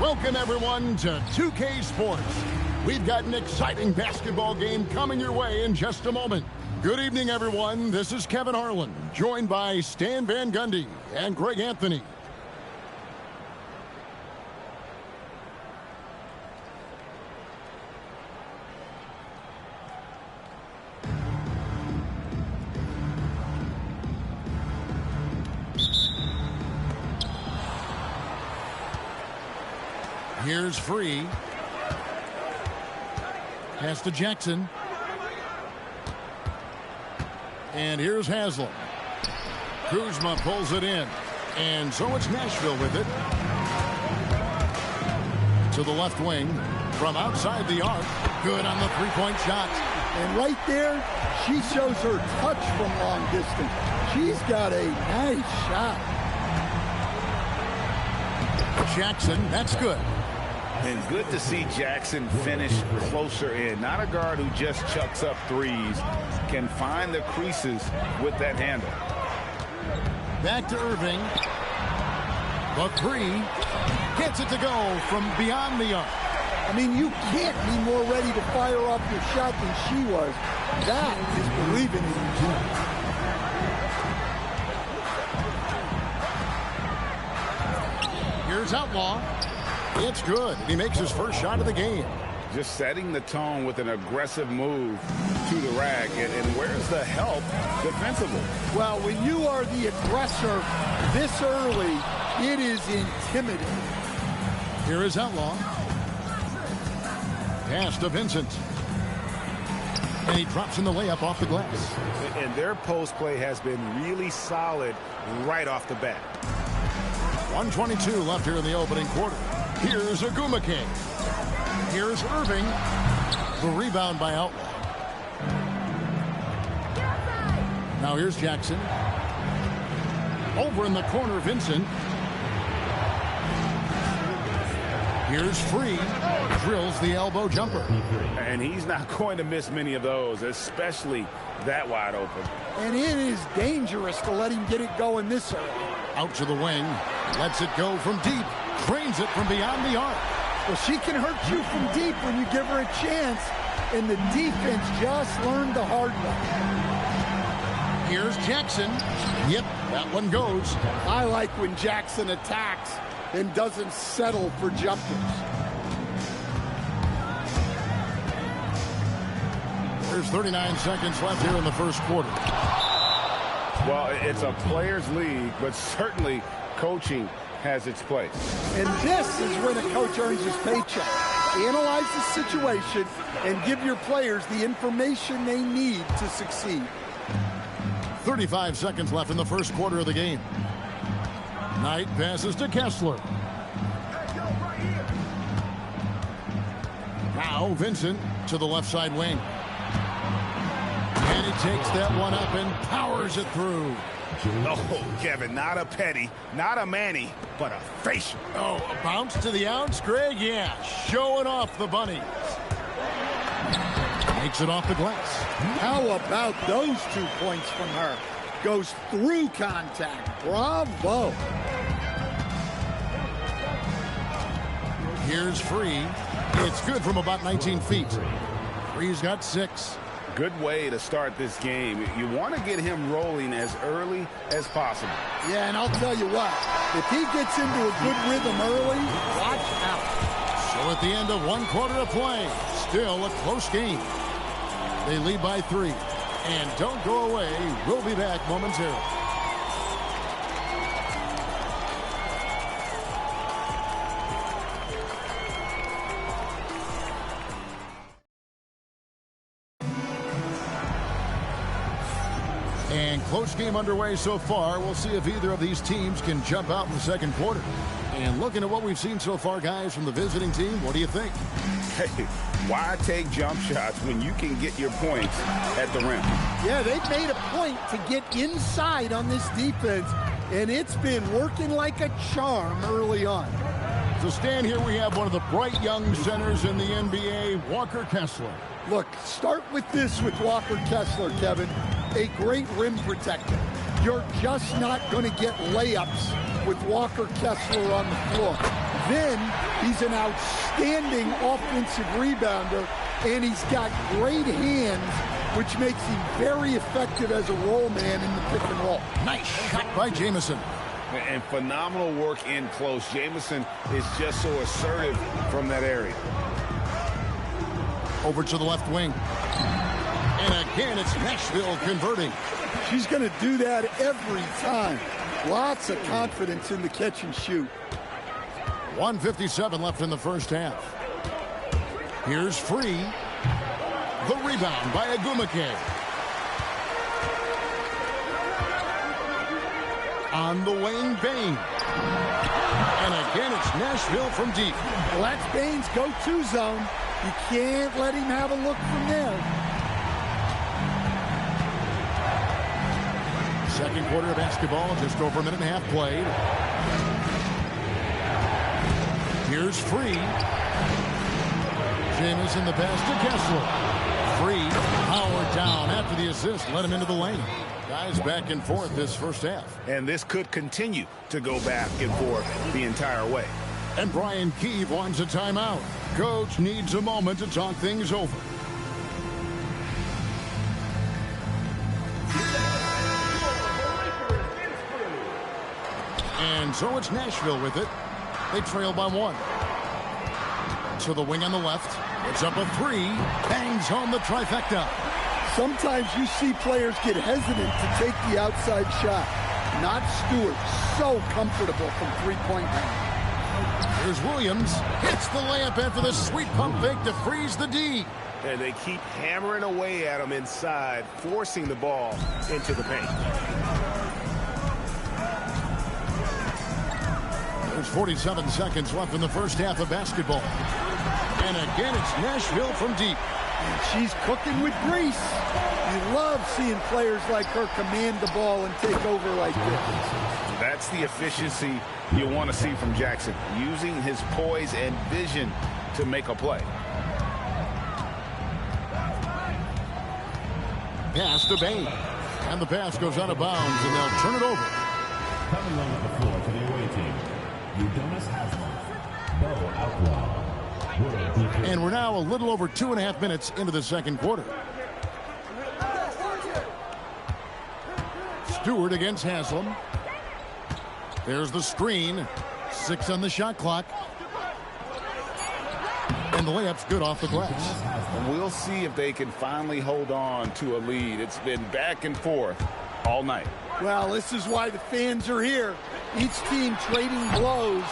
Welcome, everyone, to 2K Sports. We've got an exciting basketball game coming your way in just a moment. Good evening, everyone. This is Kevin Harlan, joined by Stan Van Gundy and Greg Anthony. Here's Free. Pass to Jackson. And here's Haslam. Kuzma pulls it in. And so it's Nashville with it. To the left wing. From outside the arc. Good on the three-point shot. And right there, she shows her touch from long distance. She's got a nice shot. Jackson, that's good. And good to see Jackson finish closer in. Not a guard who just chucks up threes. Can find the creases with that handle. Back to Irving. The three. Gets it to go from beyond the arc. I mean, you can't be more ready to fire off your shot than she was. That is believing in yourself. Here's Outlaw. It's good. He makes his first shot of the game. Just setting the tone with an aggressive move to the rack. And where's the help defensively? Well, when you are the aggressor this early, it is intimidating. Here is Outlaw. Pass to Vincent. And he drops in the layup off the glass. And their post play has been really solid right off the bat. 1:22 left here in the opening quarter. Here's Agumake. Here's Irving. The rebound by Outlaw. Now here's Jackson. Over in the corner, Vincent. Here's Free. Drills the elbow jumper. And he's not going to miss many of those, especially that wide open. And it is dangerous to let him get it going this early. Out to the wing. Lets it go from deep. Drains it from beyond the arc. Well, she can hurt you from deep when you give her a chance. And the defense just learned the hard way. Here's Jackson. Yep, that one goes. I like when Jackson attacks and doesn't settle for jumpers. There's 39 seconds left here in the first quarter. Well, it's a players' league, but certainly coaching has its place. And this is when a coach earns his paycheck. Analyze the situation and give your players the information they need to succeed. 35 seconds left in the first quarter of the game. Knight passes to Kessler. Now Vincent to the left side wing. And he takes that one up and powers it through. Oh, Kevin, not a petty, not a Manny, but a facial. Oh, a bounce to the ounce, Greg? Yeah, showing off the bunnies. Makes it off the glass. How about those 2 points from her? Goes through contact. Bravo. Here's Free. It's good from about 19 feet. Free's got 6. Good way to start this game. You want to get him rolling as early as possible. Yeah, and I'll tell you what, if he gets into a good rhythm early, watch out. So at the end of 1 quarter of play, still a close game. They lead by 3. And don't go away. We'll be back momentarily. And close game underway so far. We'll see if either of these teams can jump out in the second quarter. And looking at what we've seen so far, guys, from the visiting team, what do you think? Hey, why take jump shots when you can get your points at the rim? Yeah, they've made a point to get inside on this defense, and it's been working like a charm early on. So stand here, we have one of the bright young centers in the NBA, Walker Kessler. Look, start with this with Walker Kessler, Kevin. A great rim protector. You're just not going to get layups with Walker Kessler on the floor. Then he's an outstanding offensive rebounder, and he's got great hands, which makes him very effective as a roll man in the pick and roll. Nice shot by Jamison. And phenomenal work in close. Jamison is just so assertive from that area. Over to the left wing. And again, it's Nashville converting. She's going to do that every time. Lots of confidence in the catch and shoot. 1:57 left in the first half. Here's Free. The rebound by Agumake. On the wing, Bain. And again, it's Nashville from deep. Well, that's Bain's go-to zone. You can't let him have a look from there. Second quarter of basketball, just over a minute and a half played. Here's Free. Jamison the pass to Kessler. Free, powered down after the assist, let him into the lane. Guys back and forth this first half. And this could continue to go back and forth the entire way. And Brian Keefe wants a timeout. Coach needs a moment to talk things over. And so it's Nashville with it. They trail by 1. To the wing on the left. It's up a 3. Bangs home the trifecta. Sometimes you see players get hesitant to take the outside shot. Not Stewart. So comfortable from three-point range. Here's Williams. Hits the layup after the sweet pump fake to freeze the D. And they keep hammering away at him inside, forcing the ball into the paint. There's 47 seconds left in the first half of basketball. And again, it's Nashville from deep. And she's cooking with grease. You love seeing players like her command the ball and take over like this. That's the efficiency you want to see from Jackson, using his poise and vision to make a play. Pass to Bain. And the pass goes out of bounds, and they'll turn it over. Coming on the floor for the away team, Udonis Haslem, Bo Outlaw. And we're now a little over 2.5 minutes into the second quarter. Stewart against Haslam. There's the screen. 6 on the shot clock. And the layup's good off the glass. And we'll see if they can finally hold on to a lead. It's been back and forth all night. Well, this is why the fans are here. Each team trading blows,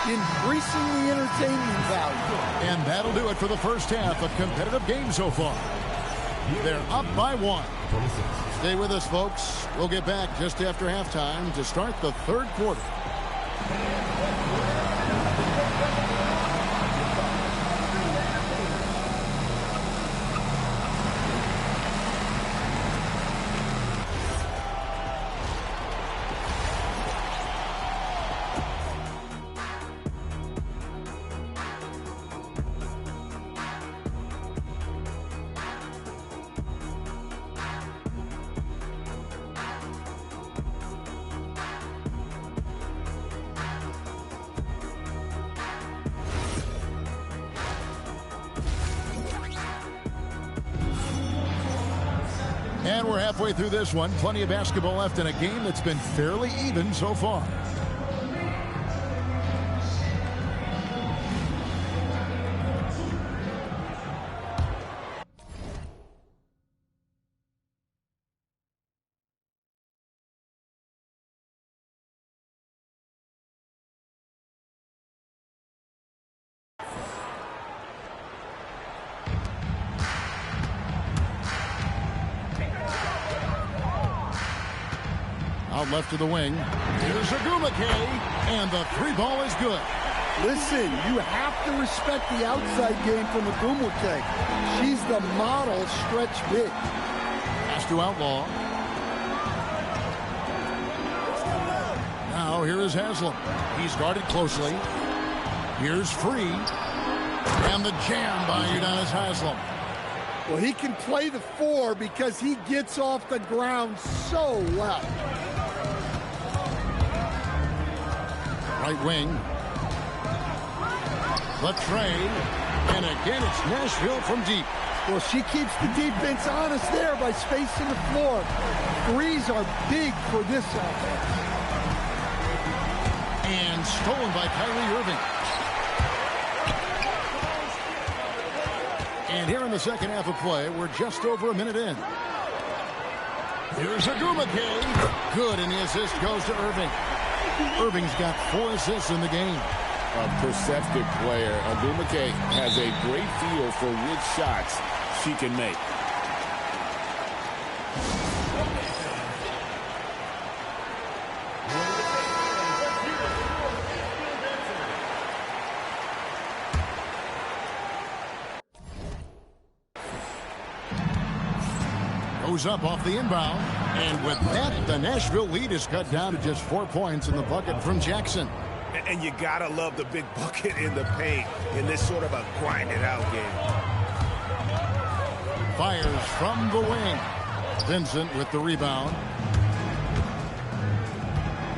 increasing the entertainment value. And that'll do it for the first half of competitive game so far. They're up by 1. Stay with us, folks. We'll get back just after halftime to start the third quarter. And we're halfway through this one. Plenty of basketball left in a game that's been fairly even so far. Out left to the wing. Here's Agumake, and the 3 ball is good. Listen, you have to respect the outside game from Agumake. She's the model stretch big. Pass to Outlaw. Now here is Haslam. He's guarded closely. Here's Free. And the jam by Udonis Haslem. Well, he can play the 4 because he gets off the ground so well. Right wing. The trade. And again, it's Nashville from deep. Well, she keeps the defense honest there by spacing the floor. Threes are big for this offense. And stolen by Kyrie Irving. And here in the second half of play, we're just over a minute in. Here's Agumake. Good, and the assist goes to Irving. Irving's got 4 assists in the game. A perceptive player. Agumake has a great feel for which shots she can make. Goes up off the inbound. And with that, the Nashville lead is cut down to just 4 points in the bucket from Jackson. And you gotta love the big bucket in the paint in this sort of a grinded-out game. Fires from the wing. Vincent with the rebound.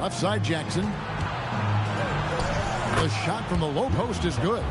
Left side, Jackson. The shot from the low post is good.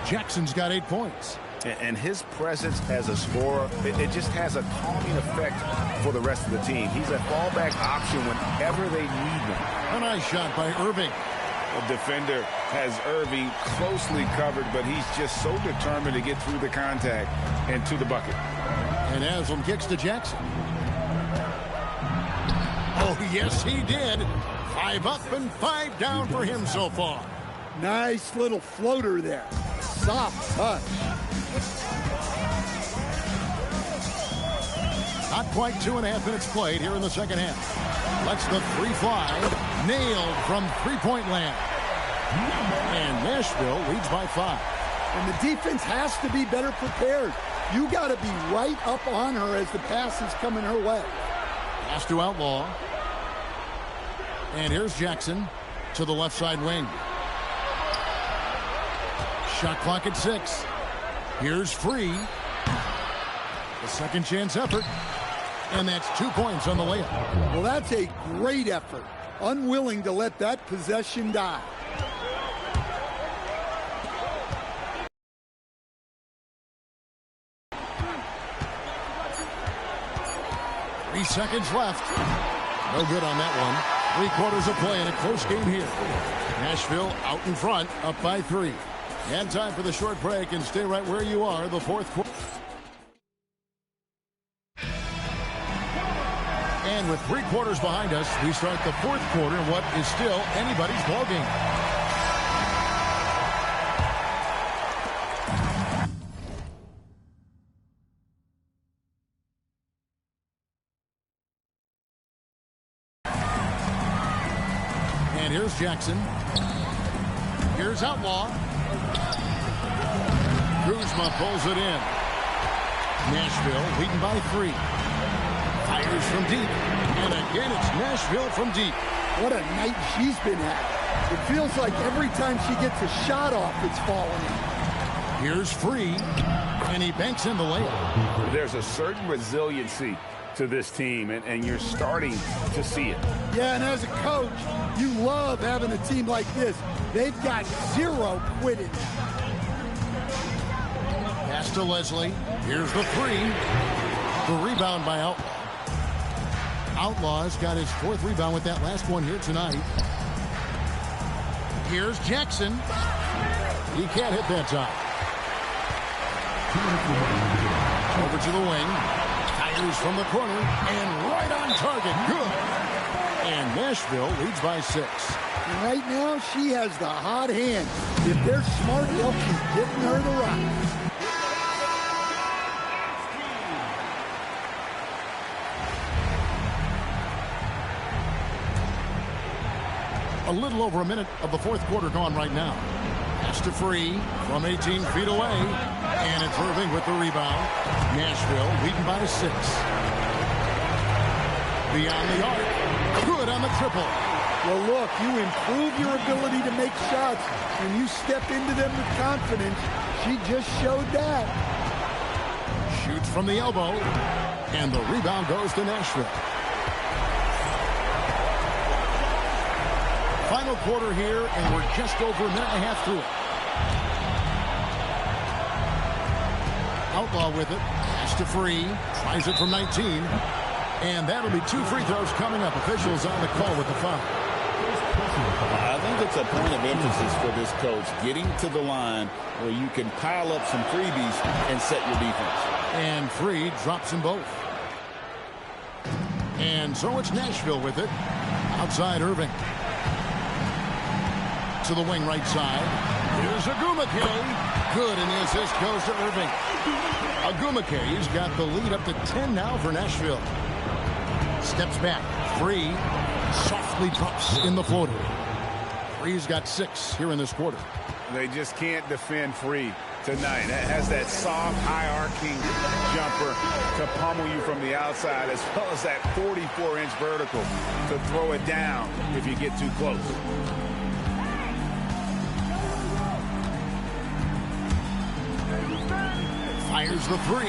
Jackson's got 8 points. And his presence as a scorer, it just has a calming effect for the rest of the team. He's a fallback option whenever they need him. A nice shot by Irving. The defender has Irving closely covered, but he's just so determined to get through the contact and to the bucket. And Haslam kicks to Jackson. Oh, yes, he did. 5 up and 5 down for him so far. Nice little floater there. Soft touch. Not quite 2.5 minutes played here in the second half. Lets the 3 fly. Nailed from three-point land. And Nashville leads by 5. And the defense has to be better prepared. You got to be right up on her as the pass is coming her way. Pass to Outlaw. And here's Jackson to the left side wing. Shot clock at 6. Here's Free. The second chance effort. And that's 2 points on the layup. Well, that's a great effort. Unwilling to let that possession die. Three seconds left. No good on that one. 3 quarters of play in a close game here. Nashville out in front, up by 3. And time for the short break, and stay right where you are. The fourth quarter. And with 3 quarters behind us, we start the fourth quarter in what is still anybody's ball game. And here's Jackson. Here's Outlaw. Kuzma pulls it in. Nashville leading by 3. Fires from deep. And again, it's Nashville from deep. What a night she's been having. It feels like every time she gets a shot off, it's falling in. Here's Free. And he banks in the layup. There's a certain resiliency to this team, and you're starting to see it. Yeah, and as a coach, you love having a team like this. They've got 0 quitting. Pass to Leslie. Here's the 3. The rebound by Outlaw. Outlaw's got his 4th rebound with that last one here tonight. Here's Jackson. He can't hit that time. Over to the wing. Fires from the corner. And right on target. Good. And Nashville leads by 6. And right now, she has the hot hand. If they're smart, they'll keep getting her the rock. A little over a minute of the fourth quarter gone right now. Pass to Free from 18 feet away. And it's Irving with the rebound. Nashville leading by 6. Beyond the arc. Good on the triple. Well, look, you improve your ability to make shots when you step into them with confidence. She just showed that. Shoots from the elbow. And the rebound goes to Nashville. Final quarter here, and we're just over a minute and a half through it. Outlaw with it. Pass to Free. Tries it from 19. And that'll be 2 free throws coming up. Officials on the call with the foul. I think it's a point of emphasis for this coach, getting to the line where you can pile up some freebies and set your defense. And Free drops them both. And so it's Nashville with it. Outside Irving. To the wing right side. Here's Agumake. Good, and the assist goes to Irving. Agumake's got the lead up to 10 now for Nashville. Steps back. Free. Softly drops in the floater. Free's got 6 here in this quarter. They just can't defend Free tonight. That has that soft, high-arcing jumper to pummel you from the outside, as well as that 44-inch vertical to throw it down if you get too close. Fires the 3.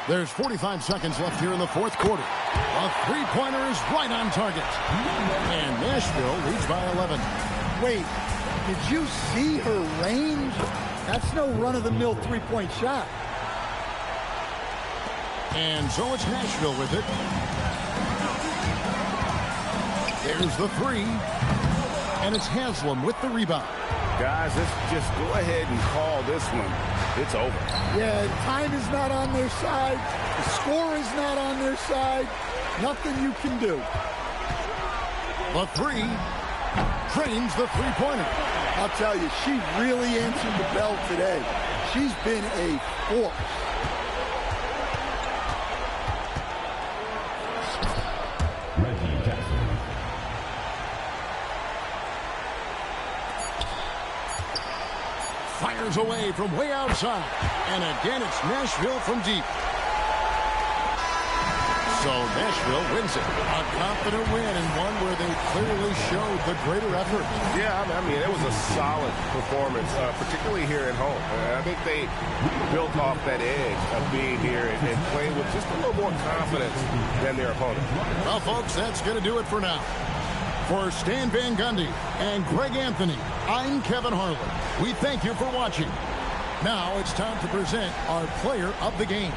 There's 45 seconds left here in the fourth quarter. A three-pointer is right on target. And Nashville leads by 11. Wait, did you see her range? That's no run-of-the-mill three-point shot. And so it's Nashville with it. There's the 3. And it's Haslam with the rebound. Guys, let's just go ahead and call this one. It's over. Yeah, time is not on their side. The score is not on their side. Nothing you can do. The 3 drains the three-pointer. I'll tell you, she really answered the bell today. She's been a force. Fires away from way outside. And again, it's Nashville from deep. So Nashville wins it. A confident win, and one where they clearly showed the greater effort. Yeah, I mean, it was a solid performance, particularly here at home. I think they built off that edge of being here and playing with just a little more confidence than their opponent. Well, folks, that's going to do it for now. For Stan Van Gundy and Greg Anthony, I'm Kevin Harlan. We thank you for watching. Now it's time to present our player of the game.